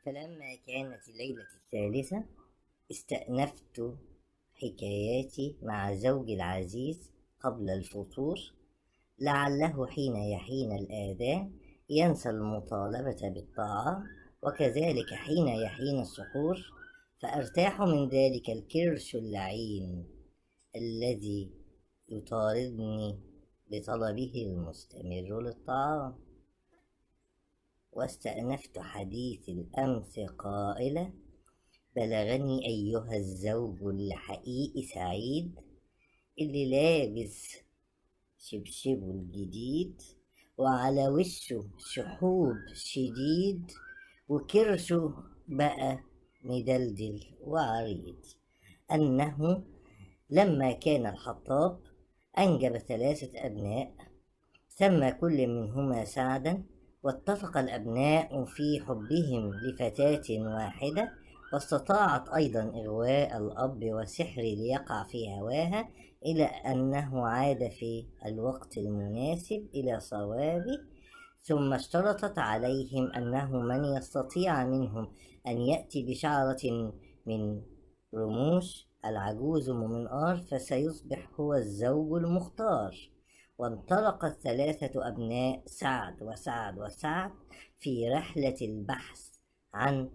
فلما كانت الليلة الثالثة استأنفت حكاياتي مع زوجي العزيز قبل الفطور، لعله حين يحين الآذان ينسى المطالبة بالطعام، وكذلك حين يحين السحور فأرتاح من ذلك الكرش اللعين الذي يطاردني بطلبه المستمر للطعام. واستأنفت حديث الأمس قائلة: بلغني أيها الزوج الحقيقي سعيد اللي لابس شبشبه الجديد وعلى وشه شحوب شديد وكرشه بقى مدلدل وعريض، أنه لما كان الحطاب أنجب 3 أبناء سمى كل منهما سعدا، واتفق الأبناء في حبهم لفتاة واحدة، واستطاعت أيضا إغواء الأب وسحر ليقع في هواها، إلى أنه عاد في الوقت المناسب إلى صوابه. ثم اشترطت عليهم أنه من يستطيع منهم أن يأتي بشعرة من رموش العجوز منقار فسيصبح هو الزوج المختار. وانطلق 3 أبناء سعد وسعد وسعد في رحلة البحث عن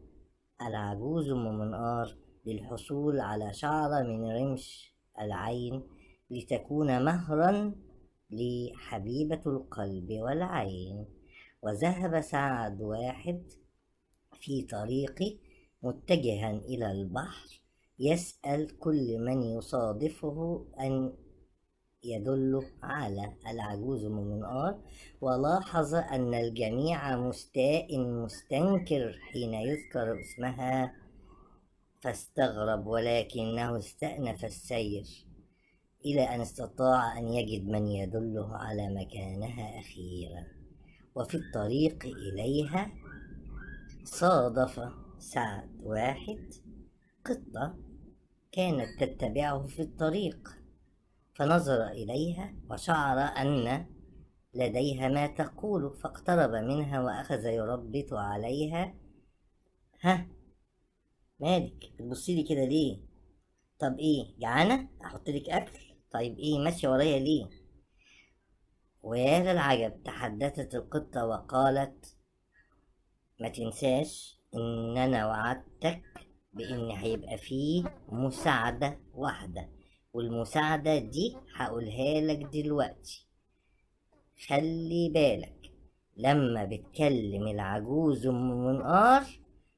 العجوز منقار للحصول على شعرة من رمش العين لتكون مهرا لحبيبة القلب والعين. وذهب سعد واحد في طريقه متجها إلى البحر يسأل كل من يصادفه أن يدل على العجوز منقار، ولاحظ أن الجميع مستاء مستنكر حين يذكر اسمها فاستغرب، ولكنه استأنف السير إلى أن استطاع أن يجد من يدله على مكانها أخيرا. وفي الطريق إليها صادف سعد واحد قطة كانت تتبعه في الطريق، فنظر إليها وشعر أن لديها ما تقول، فاقترب منها وأخذ يربط عليها. ها مالك بتبصيلي كده ليه؟ طب ايه، جعانة؟ احطلك اكل؟ طيب ايه ماشية ورايا ليه؟ ويا للعجب، تحدثت القطة وقالت: ما تنساش ان انا وعدتك بان هيبقى فيه مساعدة واحدة، والمساعدة دي هقولها لك دلوقتي. خلي بالك لما بتكلم العجوز ام منقار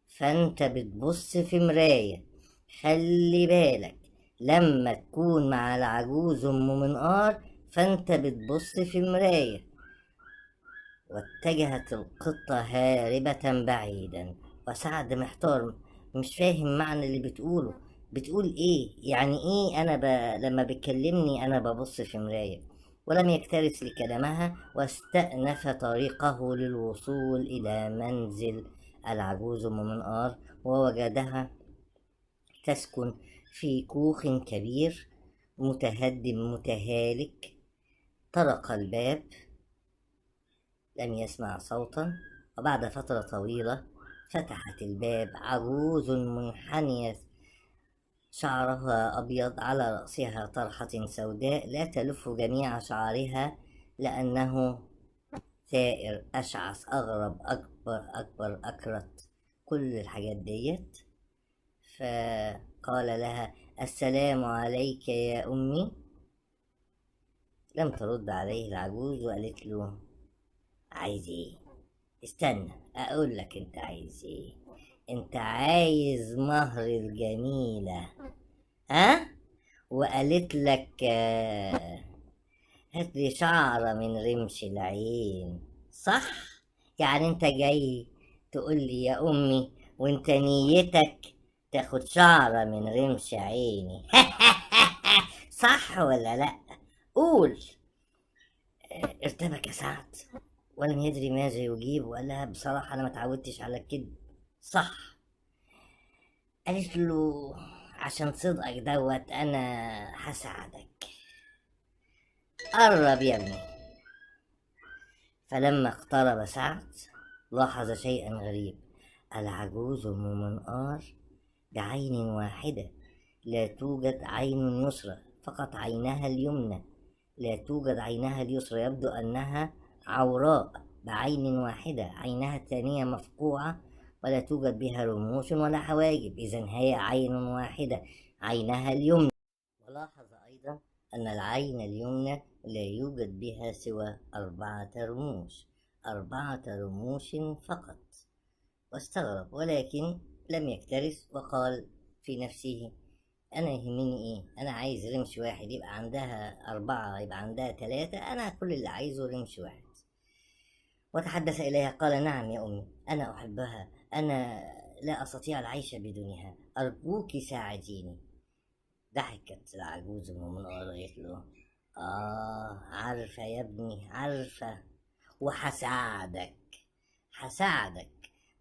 فانت بتبص في مراية. خلي بالك لما تكون مع العجوز ام منقار فانت بتبص في مراية. واتجهت القطة هاربة بعيدا، وسعد محتار مش فاهم معنى اللي بتقوله. بتقول ايه؟ يعني ايه لما بتكلمني انا ببص في مراية؟ ولم يكترث لكلامها، واستأنف طريقه للوصول إلى منزل العجوز أم منقار، ووجدها تسكن في كوخ كبير متهدم متهالك. طرق الباب، لم يسمع صوتا، وبعد فترة طويلة فتحت الباب عجوز منحنية شعرها أبيض، على رأسها طرحة سوداء لا تلف جميع شعرها لأنه ثائر أشعث أغرب أكبر أكبر أكرت كل الحاجات ديت. فقال لها: السلام عليك يا أمي. لم ترد عليه العجوز، وقالت له: عايز ايه؟ استنى اقول لك انت عايز ايه. انت عايز مهر الجميلة، ها؟ وقالت لك هات لي شعرة من رمش العين، صح؟ يعني انت جاي تقول لي يا امي وانت نيتك تاخد شعرة من رمش عيني؟ صح ولا لا؟ قول. ارتبك سعد ولم يدري ماذا يجيب، وقال لها: بصراحة أنا ما تعودتش على الكذب. صح. قالت له: عشان صدقك دوت أنا هساعدك، قرب يا ابني. فلما اقترب سعد لاحظ شيئا غريب، العجوز أم منقار بعين واحدة لا توجد عين يسرى، فقط عينها اليمنى لا توجد عينها اليسرى، يبدو أنها عوراء بعين واحدة، عينها الثانية مفقوعة ولا توجد بها رموش ولا حواجب، إذن هي عين واحدة عينها اليمنى. ولاحظ أيضا أن العين اليمنى لا يوجد بها سوى 4 رموش، 4 رموش فقط. واستغرب ولكن لم يكترث وقال في نفسه: أنا يهمني إيه؟ أنا عايز رمش واحد، يبقى عندها 4 يبقى عندها 3، أنا كل اللي عايزه رمش واحد. وتحدث إليها قال: نعم يا أمي، أنا أحبها، أنا لا أستطيع العيش بدونها، أرجوك ساعديني. ضحكت العجوز أم منقار وقالت له: عارفة يا ابني، عارفة، وهساعدك،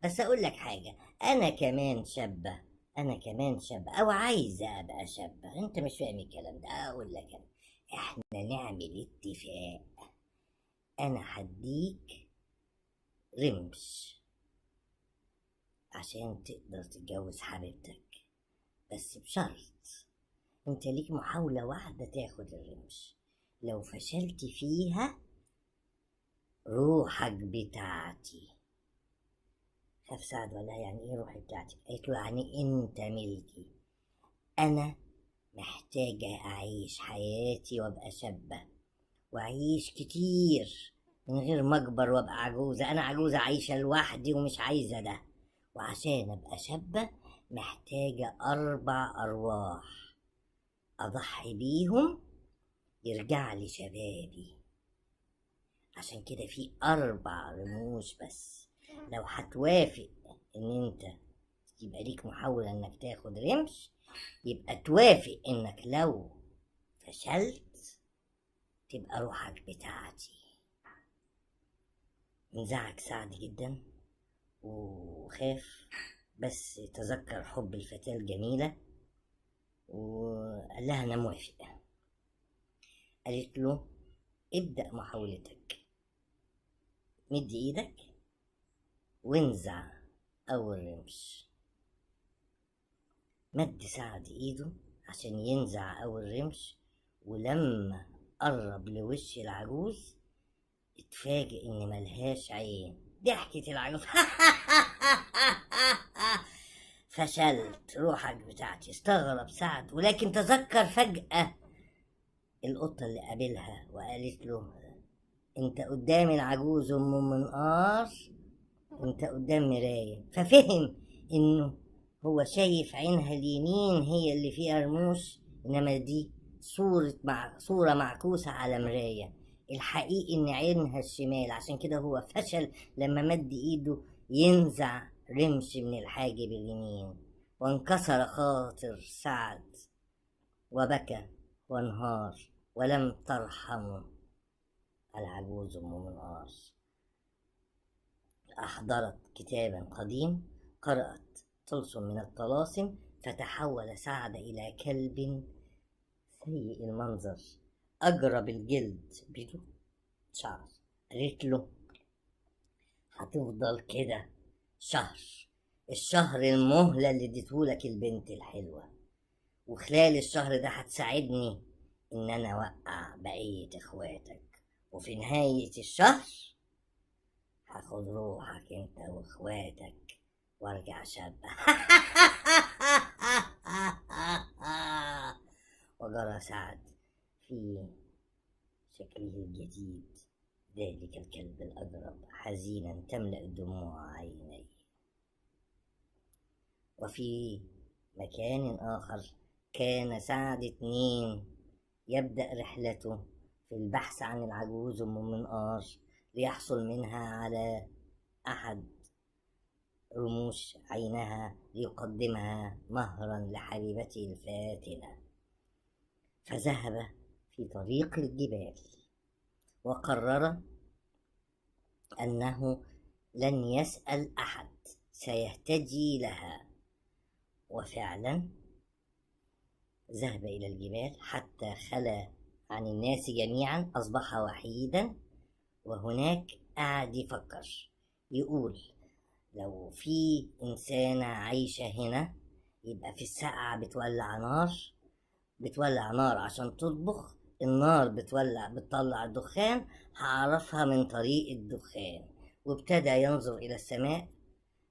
بس أقول لك حاجة، أنا كمان شابة، أو عايزة أبقى شابة. أنت مش فاهم الكلام ده. أقول لك أنا، إحنا نعمل اتفاق، أنا هديك رمش عشان تقدر تتجوز حبيبتك، بس بشرط، انت ليك محاولة واحدة تاخد الرمش، لو فشلت فيها روحك بتاعتي. خاف سعد ولا يعني ايه روحي بتاعتي؟ قالت له: يعني انت ملكي، انا محتاجة اعيش حياتي وابقى شابة واعيش كتير من غير ما اكبر وابقى عجوزة. انا عجوزة عايشة لوحدي ومش عايزة ده، وعشان ابقى شابة محتاجة 4 ارواح اضحي بيهم يرجع لي شبابي. عشان كده في 4 رموش بس. لو هتوافق ان انت يبقى ليك محاولة انك تاخد رمش، يبقى توافق انك لو فشلت تبقى روحك بتاعتي. انزعج سعد جدا وخاف، بس تذكر حب الفتاة الجميلة وقال لها: انا موافق. قالت له: ابدأ محاولتك، مد ايدك وانزع اول رمش. مد سعد ايده عشان ينزع اول رمش، ولما قرب لوش العجوز اتفاجئ ان ملهاش عين. ضحكت العجوز: فشلت، روحك بتاعتي. استغرب سعد، ولكن تذكر فجأة القطة اللي قابلها وقالت له: انت قدام العجوز ام منقار، انت قدام مراية. ففهم انه هو شايف عينها اليمين هي اللي فيها رموش، انما دي صورة معكوسة على مراية. الحقيقي ان عينها الشمال، عشان كده هو فشل لما مد ايده ينزع رمش من الحاجب اليمين. وانكسر خاطر سعد وبكى وانهار، ولم ترحمه العجوز ام منقار. أحضرت كتابا قديم، قرأت طلسم من الطلاسم، فتحول سعد إلى كلب سيء المنظر أجرب الجلد بدون شعر. قالت له: هتفضل كده شهر، الشهر المهلة اللي اديتهولك البنت الحلوة، وخلال الشهر ده هتساعدني إن أنا أوقع بقية إخواتك، وفي نهاية الشهر هاخد روحك انت واخواتك وارجع شابة. وجرى سعد في شكله الجديد ذلك الكلب الأجرب حزينا تملأ دموع عينيه. وفي مكان آخر كان سعد 2 يبدأ رحلته في البحث عن العجوز أم منقار ليحصل منها على أحد رموش عينها ليقدمها مهرا لحبيبته الفاتنة. فذهب في طريق الجبال وقرر أنه لن يسأل أحد، سيهتدي لها. وفعلا ذهب إلى الجبال حتى خلا عن الناس جميعا، أصبح وحيدا. وهناك قعد يفكر، يقول: لو في إنسانة عايشة هنا يبقى في السقعة بتولع نار عشان تطبخ. النار بتطلع الدخان، هعرفها من طريق الدخان. وابتدى ينظر إلى السماء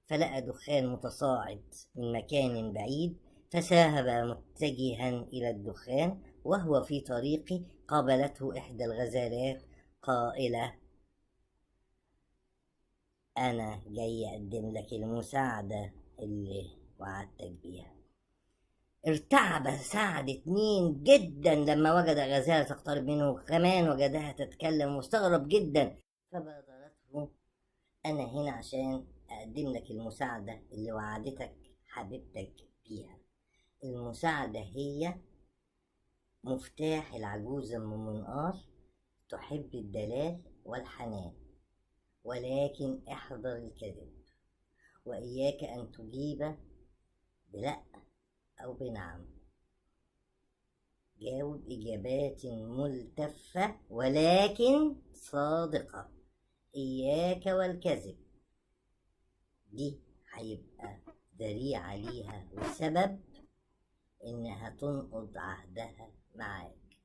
فلقى دخان متصاعد من مكان بعيد، فذهب متجها إلى الدخان. وهو في طريقه قابلته إحدى الغزالات قائلة: أنا جاي أقدم لك المساعدة اللي وعدتك بيها. ارتعب سعد 2 جدا لما وجد غزالة تقترب منه، كمان وجدها تتكلم، واستغرب جدا. فبادرته: أنا هنا عشان أقدم لك المساعدة اللي وعدتك حبيبتك بيها. المساعدة هي مفتاح العجوز أم منقار، تحب الدلال والحنان، ولكن احذر الكذب، وإياك أن تجيب بلأ أو بنعم. جاوب إجابات ملتفة ولكن صادقة. إياك والكذب، دي هيبقى ذريعة ليها وسبب إنها تنقض عهدها معاك.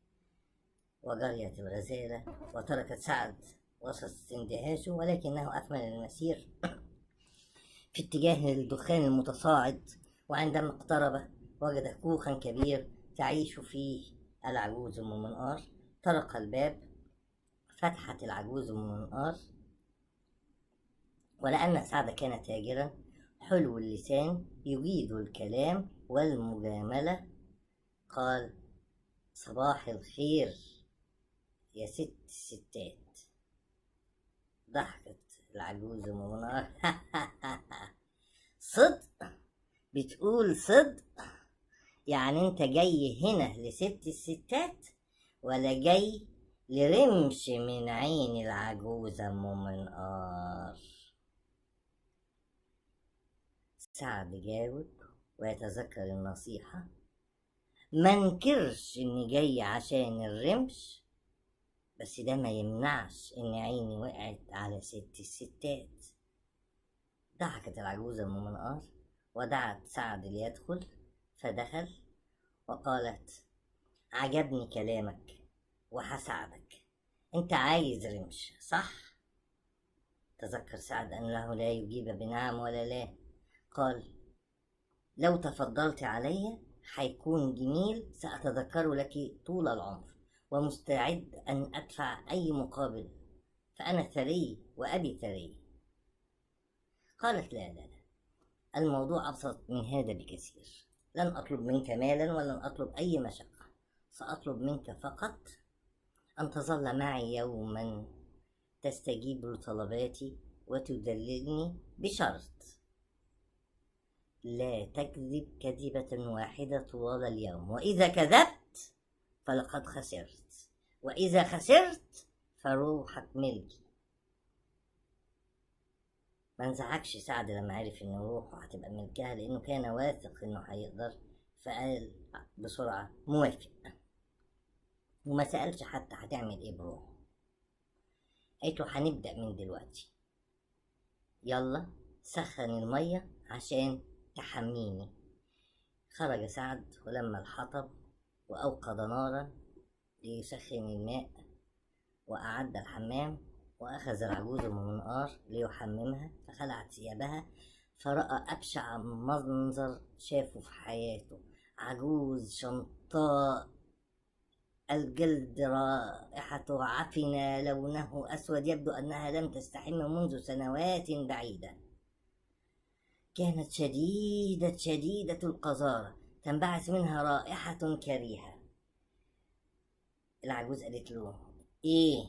وجريت الغزالة وتركت سعد وسط اندهاشه، ولكنه أكمل المسير في اتجاه الدخان المتصاعد. وعندما اقترب وجد كوخا كبير تعيش فيه العجوز أم منقار. طرق الباب، فتحت العجوز أم منقار، ولأن سعد كان تاجرا حلو اللسان يجيد الكلام والمجاملة، قال: صباح الخير يا ست الستات. ضحكت العجوز أم منقار: صدق؟ بتقول صدق؟ يعني انت جاي هنا لست الستات ولا جاي لرمش من عين العجوز أم منقار؟ سعد جاوب ويتذكر النصيحة: منكرش اني جاي عشان الرمش، بس ده ما يمنعش ان عيني وقعت على ست الستات. ضحكت العجوزة أم منقار ودعت سعد ليدخل، فدخل وقالت: عجبني كلامك وهساعدك. انت عايز رمش صح؟ تذكر سعد أنه لا يجيب بنعم ولا لا. قال: لو تفضلت علي هيكون جميل، سأتذكر لك طول العمر ومستعد أن أدفع أي مقابل، فأنا ثري وأبي ثري. قالت: لا لا لا، الموضوع أبسط من هذا بكثير. لن أطلب منك مالا ولن أطلب أي مشقة، سأطلب منك فقط أن تظل معي يوما تستجيب لطلباتي وتدللني، بشرط لا تكذب كذبة واحدة طوال اليوم، وإذا كذبت فلقد خسرت، وإذا خسرت فروحك ملكي. ما انزعجش سعد لما عرف ان روحه هتبقى ملكها، لانه كان واثق انه هيقدر، فقال بسرعة: موافق. وما سألش حتى هتعمل ايه بروحه. قالت له: هنبدأ من دلوقتي، يلا سخن المية عشان تحميني. خرج سعد ولما الحطب وأوقد نارا ليسخن الماء وأعد الحمام، وأخذ العجوز أم منقار ليحممها، فخلعت ثيابها، فرأى أبشع منظر شافه في حياته: عجوز شمطاء الجلد، رائحته عفنة، لونه أسود، يبدو أنها لم تستحم منذ سنوات بعيدة. كانت شديدة القذارة، تنبعث منها رائحة كريهة. العجوز قالت له: إيه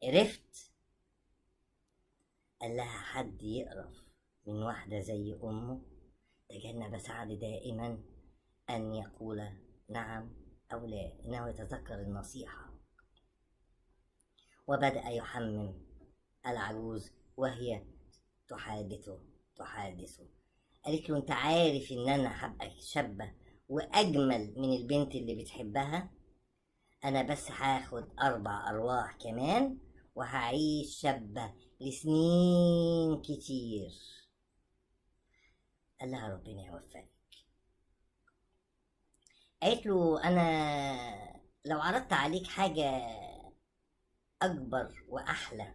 عرفت؟ قال لها: حد يقرف من واحدة زي أمه؟ تجنب سعد دائما أن يقول نعم أو لا، إنه يتذكر النصيحة. وبدأ يحمم العجوز وهي تحادثه. قالت له: أنت عارف إن أنا هبقى شابة وأجمل من البنت اللي بتحبها؟ أنا بس هاخد 4 أرواح كمان وهعيش شابة لسنين كتير. قال لها ربنا يوفقك. قالت له أنا لو عرضت عليك حاجة أكبر وأحلى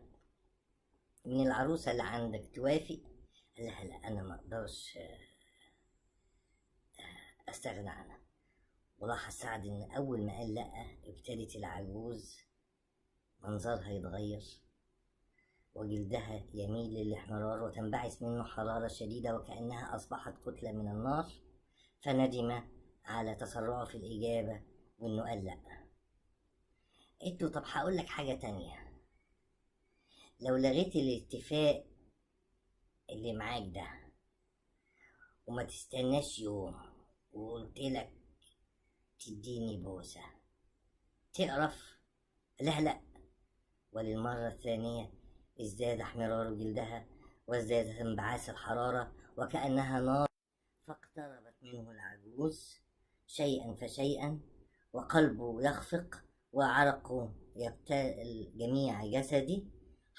من العروسة اللي عندك توافق؟ قال لها لا، أنا ما أقدرش أستغنى عنها. ولاحظ سعد إن أول ما قال لأ ابتدت العجوز منظرها يتغير وجلدها يميل للاحمرار وتنبعث منه حرارة شديدة وكأنها أصبحت كتلة من النار، فندم على تسرعه في الإجابة وإنه قال لأ. قلت له طب هقول لك حاجة تانية، لو لغيت الاتفاق اللي معاك ده وما تستناش يوم وقلت لك تديني بوسة تقرف؟ لا لا. وللمرة الثانية ازداد احمرار جلدها وازداد انبعاث الحرارة وكأنها نار، فاقتربت منه العجوز شيئا فشيئا وقلبه يخفق وعرقه يبتل جميع جسدي،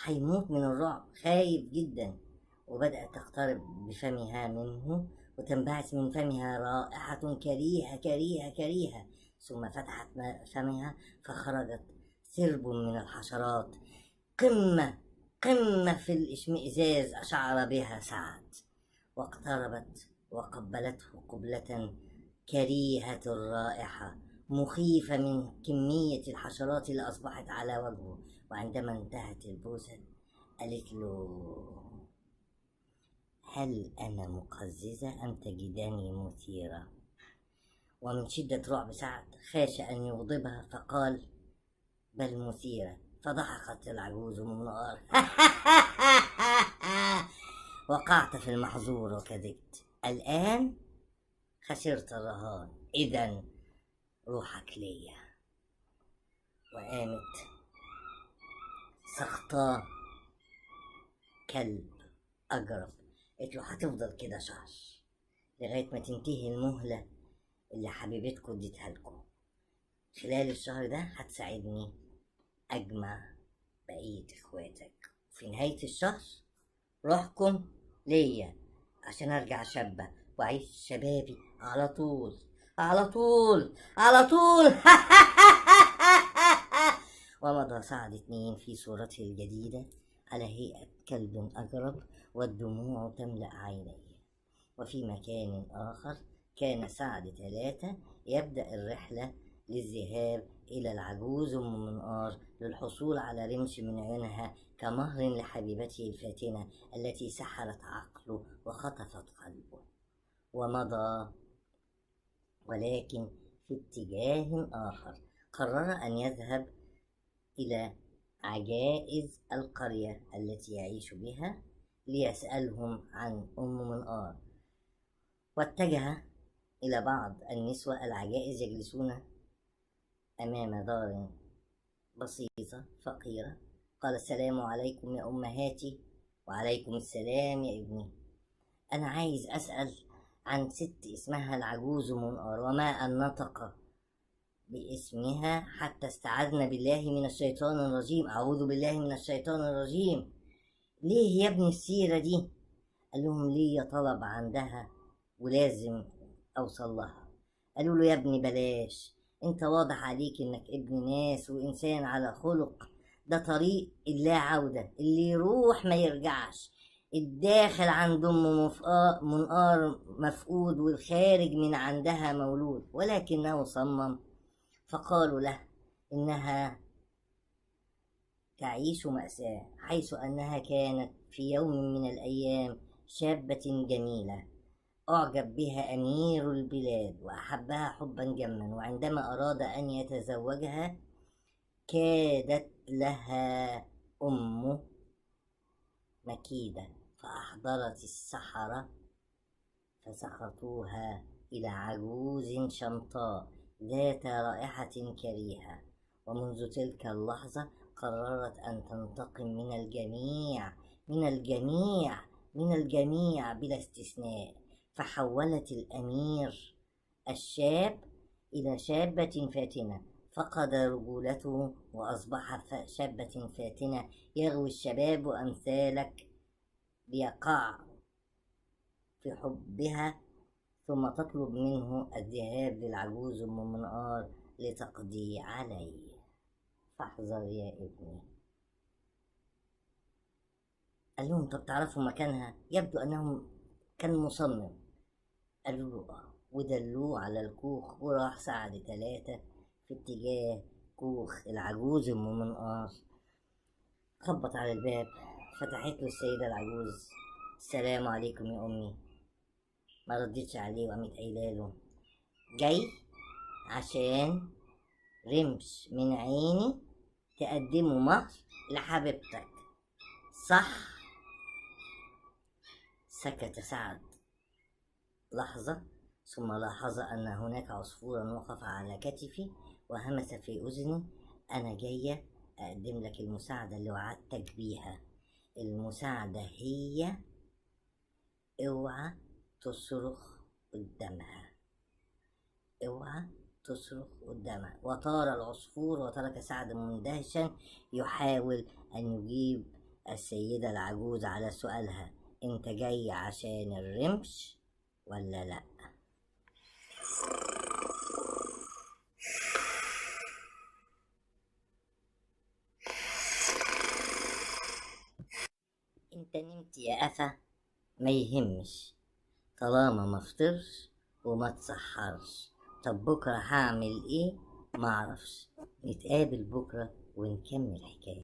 هيموت من الرعب، خايف جدا. وبدأت تقترب بفمها منه وتنبعث من فمها رائحة كريهة كريهة كريهة، ثم فتحت فمها فخرجت سرب من الحشرات، قمة في الاشمئزاز أشعر بها سعد، واقتربت وقبلته قبلة كريهة الرائحة مخيفة من كمية الحشرات اللي أصبحت على وجهه. وعندما انتهت البوسة قالت له هل أنا مقززة أم تجدني مثيرة؟ ومن شدة رعب سعد خاش أن يغضبها فقال بل مثيرة، فضحكت العجوز من نار وقعت في المحظور وكذبت، الآن خسرت الرهان، إذن روحك ليا. وقامت سخطاه كلب أجرب. قلت له هتفضل كده شهر لغاية ما تنتهي المهلة اللي حبيبتكم اديتها لكم. خلال الشهر ده هتساعدني أجمع بقية إخواتك، في نهاية الشهر روحكم ليا عشان أرجع شابة وأعيش شبابي على طول على طول على طول ومضى سعد 2 في صورته الجديدة على هيئة كلب أجرب والدموع تملأ عينيه. وفي مكان آخر كان سعد 3 يبدأ الرحلة للذهاب إلى العجوز أم منقار للحصول على رمش من عينها كمهر لحبيبته الفاتنة التي سحرت عقله وخطفت قلبه. ومضى ولكن في اتجاه آخر، قرر أن يذهب إلى عجائز القرية التي يعيش بها ليسألهم عن أم منقار. واتجه إلى بعض النسوة العجائز يجلسون أمام دار بسيطة فقيرة. قال السلام عليكم يا أمهاتي. وعليكم السلام يا ابني. أنا عايز أسأل عن ست اسمها العجوز منقار وما أن نطق باسمها حتى استعذنا بالله من الشيطان الرجيم. أعوذ بالله من الشيطان الرجيم. ليه يا ابني السيرة دي؟ قال لهم لي طلب عندها ولازم أوصل لها. قالوا له يا ابني بلاش، انت واضح عليك انك ابن ناس وانسان على خلق، ده طريق اللا عودة، اللي يروح ما يرجعش. الداخل عند ام منقار مفقود والخارج من عندها مولود. ولكنه صمم فقالوا له إنها تعيش مأساة، حيث أنها كانت في يوم من الأيام شابة جميلة أعجب بها أمير البلاد وأحبها حبا جما، وعندما أراد أن يتزوجها كادت لها أم مكيدة فأحضرت السحرة فسقطوها إلى عجوز شمطاء ذات رائحة كريهة. ومنذ تلك اللحظة قررت أن تنتقم من الجميع من الجميع من الجميع بلا استثناء، فحولت الأمير الشاب إلى شابة فاتنة، فقد رجولته وأصبح شابة فاتنة يغوي الشباب أمثالك ليقع في حبها، ثم تطلب منه الذهاب للعجوز أم منقار لتقضي عليه. فاحذر يا ابني. قال لهم طب تعرفوا مكانها؟ يبدو أنهم كان مصمم. قالوا له ودلوه على الكوخ، وراح سعد 3 في اتجاه كوخ العجوز أم منقار. خبط على الباب، فتحت له السيدة العجوز. السلام عليكم يا أمي. ما ردتش عليه، وقامت قايله له جاي عشان رمش من عيني تقدمه مهر لحبيبتك، صح؟ سكت سعد لحظة، ثم لاحظ أن هناك عصفورا وقف على كتفي وهمس في أذني: أنا جاية أقدم لك المساعدة اللي وعدتك بيها. المساعدة هي اوعى تصرخ قدامها، اوعى تصرخ قدامها. وطار العصفور وترك سعد مندهشا يحاول أن يجيب السيدة العجوز على سؤالها: انت جاي عشان الرمش ولا لأ؟ انت نمت يا قفا؟ ما يهمش، طالما ما فطرش وما تسحرش. طب بكرة هعمل ايه؟ معرفش. نتقابل بكرة ونكمل حكاية.